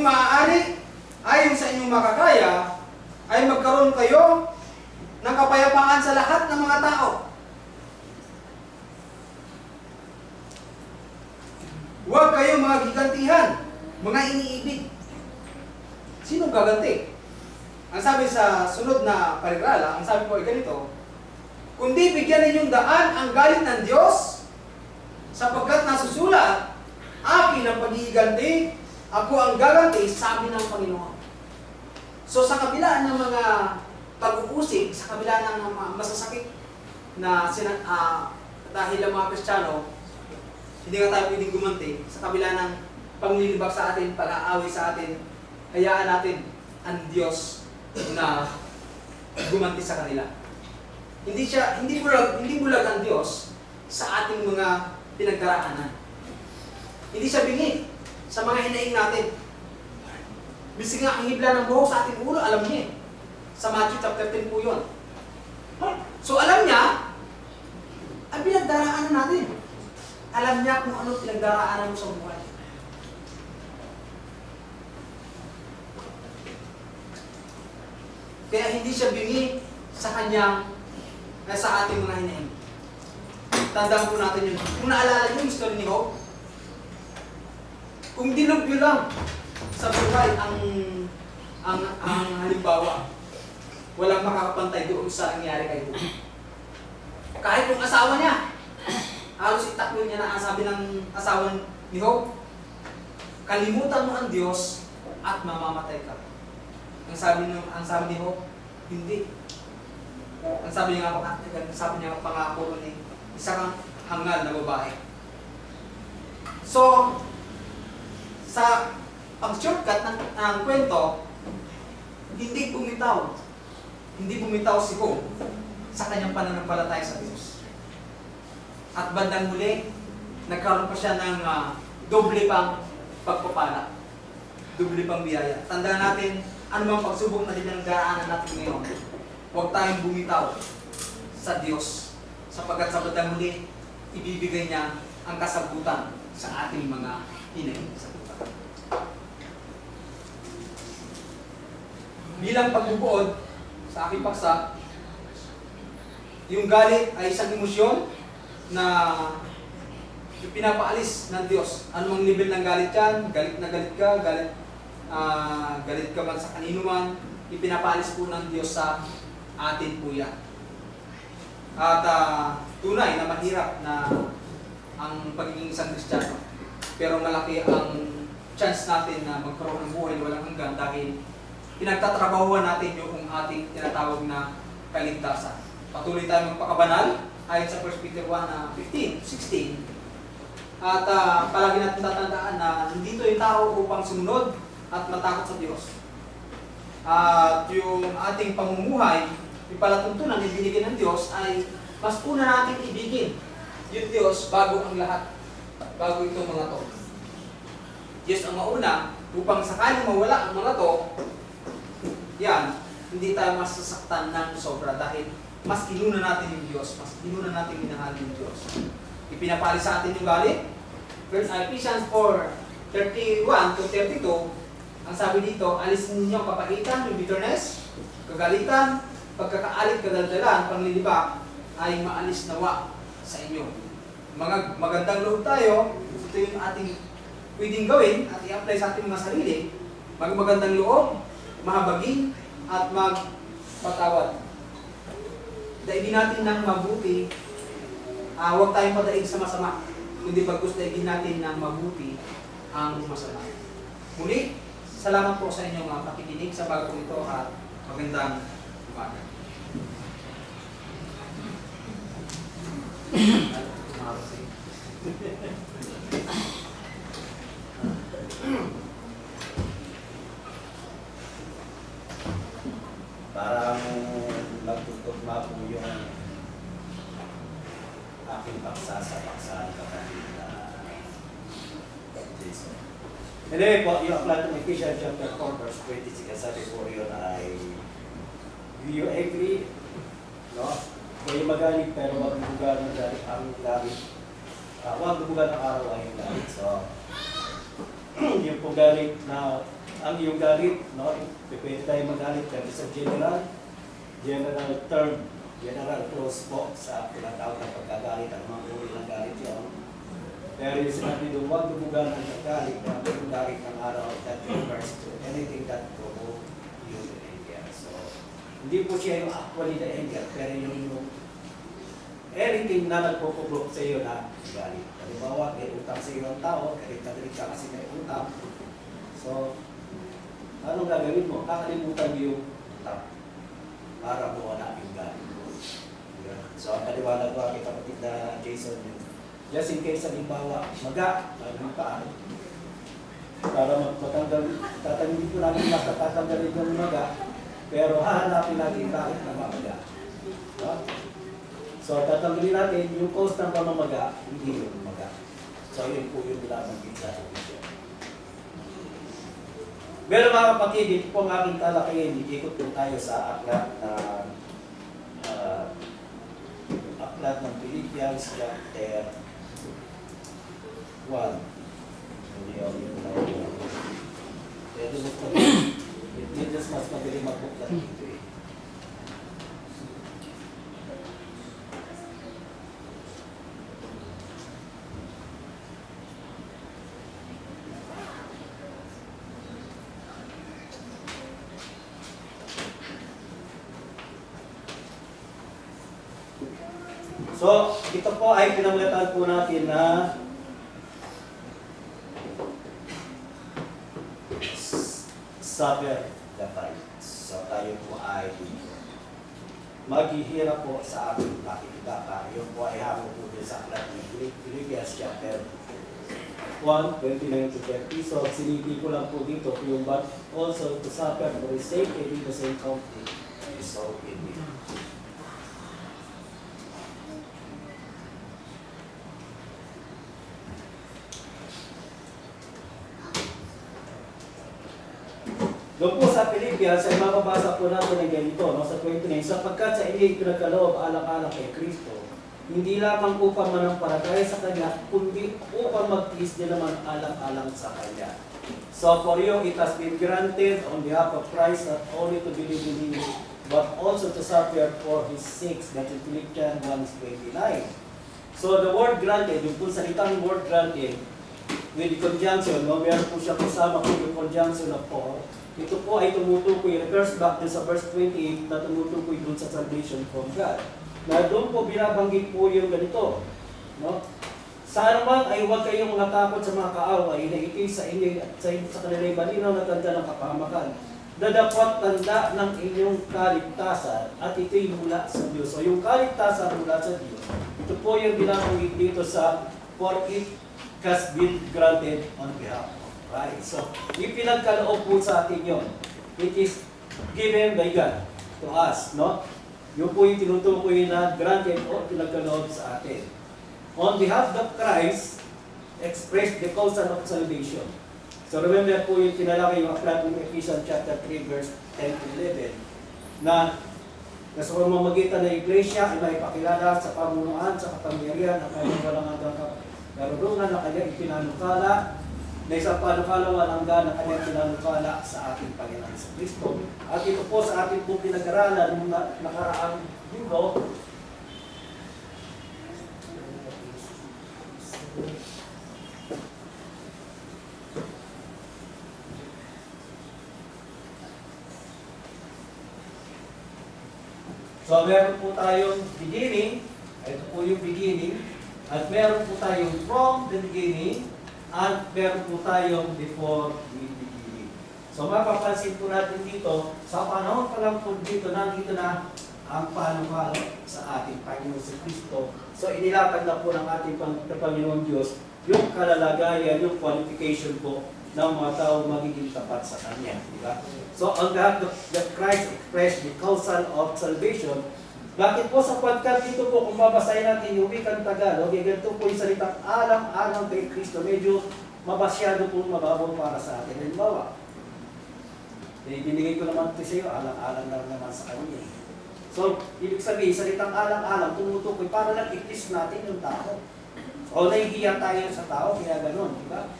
maaari, ayon sa inyong makakaya, ay magkaroon kayo ng kapayapaan sa lahat ng mga tao. Huwag kayong mga gigantihan, mga iniibig. Sino gaganti? Ang sabi sa sunod na paligrala, ang sabi ko ay ganito, kundi bigyan ninyong daan ang galit ng Diyos, sapagkat nasusulat, akin ang pag-iiganti, ako ang gaganti, sabi ng Panginoon. So sa kabila ng mga pag-uusig, sa kabila ng mga masasakit na dahil ang mga Kristiyano, hindi nga tayo pwedeng gumanti, sa kabila ng panglilibak sa atin, pag-aaway sa atin, hayaan natin ang Diyos na gumanti sa kanila. Hindi bulag ang Diyos sa ating mga pinagdaraanan. Hindi siya bingi sa mga hinaing natin. Bisig nga ang hibla ng buhok sa ating ulo, alam niya. Sa Matthew chapter 10 po yun. So alam niya, ang pinagdaraanan natin. Alam niya kung ano pinagdaraanan mo sa buhay. Kaya hindi siya bingi sa kanyang, sa ating mga hinaing. Tandaan po natin yun. Kung naalala niyo yung story ni Job, kung dilubyo lang sa buhay ang halimbawa, walang makakapantay doon sa nangyari kay Job. Kahit yung asawa niya, halos itakbo niya na ang sabi ng asawa ni Job, kalimutan mo ang Diyos at mamamatay ka. Ang sabi ni Job, hindi. Ang sabi niya pangako ni isa kang hangal na babae. So, sa pag-shortcut ng kwento, hindi bumitaw si Job sa kanyang pananampalataya sa Diyos. At bandang huli, nagkaroon pa siya ng doble pang pagpapala. Doble pang biyaya. Tandaan natin, ano mang pagsubok na dinanggaraanan natin ngayon, huwag tayong bumitaw sa Diyos. Sapagkat sa bandang huli, ibibigay niya ang kasagutan sa ating mga hinaing sa buhay. Bilang pagbubuod sa aking paksa, yung galit ay isang emosyon na pinapaalis ng Diyos. Anong level ng galit yan? Galit na galit ka, galit ka man sa kanino man, ipinapaalis po ng Diyos sa atin po yan. At tunay na mahirap na ang pagiging isang Kristiyano. Pero malaki ang chance natin na magkaroon ng buhay na walang hanggan dahil pinagtatrabahuan natin yung ating tinatawag na kaligtasan. Patuloy tayong magpakabanal ayon sa 1 Peter 1:15-16. At palagi natin tatandaan na nandito yung tao upang sumunod at matakot sa Diyos. At yung ating pamumuhay, yung palatuntunan na binigyan ng Diyos ay mas una natin ibigin yung Diyos bago ang lahat. Bago itong mga to. Diyos ang mauna upang sakaling mawala ang mga to, yan, hindi tayo masasaktan ng sobra dahil mas inuna natin yung Diyos, mas inuna natin minahal yung Diyos. Ipinapali sa atin yung galit. Ephesians 4:31-32, ang sabi dito, alisin ninyo ang kapagitan, yung bitterness, kagalitan, pagkakaalit, kadaldalan, panglilibak, ay maalis nawa sa inyo. Mga magandang loob tayo, ito yung ating pwedeng gawin at i-apply sa ating mga sarili. Magandang loob, mahabagin, at magpatawad. Daigin natin ng mabuti, huwag tayong padaig sa masama, kundi pagkus daigin natin ng mabuti ang masama. Muli, salamat po sa inyong pakikinig sa bagong ito at magandang umaga. Para magtutugma po yung aking paksa sa paksa ng kapatid na Jason. Anyway po, yung apply to Ephesians chapter 4 verse 26, sabi po yun ay, do you agree? No? Kayo magalit pero wag bubugan ng galit ang galit. Wag bubugan ang araw ay galit. So, yung po galit na ang iyong galit, no? Pwede tayo magalit kasi sa general term, general clause po sa tinatawag ng pagkagalit, ang mga uri ng galit yun. Pero yung sinabi doon, huwag dubugan ng galit, na yung galit ng araw that refers to anything that provoke you to anger. So, hindi po siya yung actually the anger, pero yung anything na nagpo-provoke sa iyo na galit. Halimbawa, may utang sa iyo ang tao, galit ka kasi may utang. So, anong gagawin mo? Kakalimutan mo yung utang para mawala yung galit. So, ang paliwanag ko aking kapatid na Jason, just in case halimbawa, laging paan, para matanggal, tatanggalin po namin mas tatanggalin yung maga, pero hahanapin natin bakit na mamaga. So, tatanggalin natin yung cause ng pamamaga, hindi yung maga. So, yun po yung nilabanggit sa video. Pero mga kapatid, ito po ang aking talakayin, ikot po tayo sa aklat ng Philippians chapter 1. Medyo mas magaling magbuklat dito eh. So, ito po ay pinamulatan po natin na suffer the fight. So, tayo po ay maghihirap po sa ating pakikibaka. Yun po ay hamon po din sa aklat ng Philippians chapter 1, 29 to 30. So, siniti ko lang po dito yung but also to suffer for the sake and in the same conflict is so in me. Doon po sa Philippians ay mababasa po natin ng ganito, no, sa 29, sapagkat sa inyo pinagkaloob alang-alang kay Kristo, hindi lamang upang manampalataya sa Kanya, kundi upang magtiis din naman alang-alang sa Kanya. So for you, it has been granted on behalf of Christ not only to believe in Him, but also to suffer for His sake. That is Philippians 1:29. So the word granted, yung po salitang word granted, with the conjunction, no, meron po siya kasama po yung conjunction of for. Ito po ay tumutukoy, refers back din sa verse 28 na tumutukoy dun sa salvation from God. Na doon po binabanggit po yung ganito. No? Sa anuman ay huwag kayong natakot sa mga kaaway na ito'y sa inyo at sa kanila'y malinaw na tanda ng kapahamakan. Dadapat tanda ng inyong kaligtasan at ito'y mula sa Diyos. So yung kaligtasan mula sa Diyos, ito po yung binabanggit dito sa for it has been granted on behalf. Right? So, ipinagkaloob po sa atin yun. It is given by God to us, no? Yung po yung tinutukoy na granted o pinagkaloob sa atin. On behalf of Christ, express the cause of salvation. So, remember po yung tinalaki yung aklat ng Ephesians chapter 3, verse 10 to 11, na sa pamamagitan ng Iglesia ay may pakilala sa pamunuan, sa kapangyarihan, at may walang hanggang karunungan na kanya ipinanukala, na isang panukala walang hanggan na kanyang pinanukala sa ating Panginoon sa Kristo. At ito po sa ating po pinag-aralan ng nakaraang linggo. So meron po tayong beginning, ito po yung beginning, at meron po tayong from the beginning, at meron po tayong before the beginning. So mapapansin po natin dito, sa panahon pa lang po dito, nandito na ang panukala sa ating Panginoon sa Kristo. So inilatag na po ng ating Panginoon Diyos yung kalalagayan, yung qualification po ng mga tao magiging tapat sa Kanya. Diba? So on behalf of Christ expressed the causal of salvation. Bakit po? Sapagkat dito po, kung babasahin natin yung wikang Tagalog, ganito po yung salitang alang-alang kay Kristo, medyo mabasyado po mababaw para sa atin. Halimbawa, binigay ko naman ito sa iyo, alang-alang lang naman sa Kanya. So, ibig sabihin, salitang alang-alang, tumutukoy para lang i-please natin yung tao. O nahihiya tayo sa tao, kaya gano'n, di ba?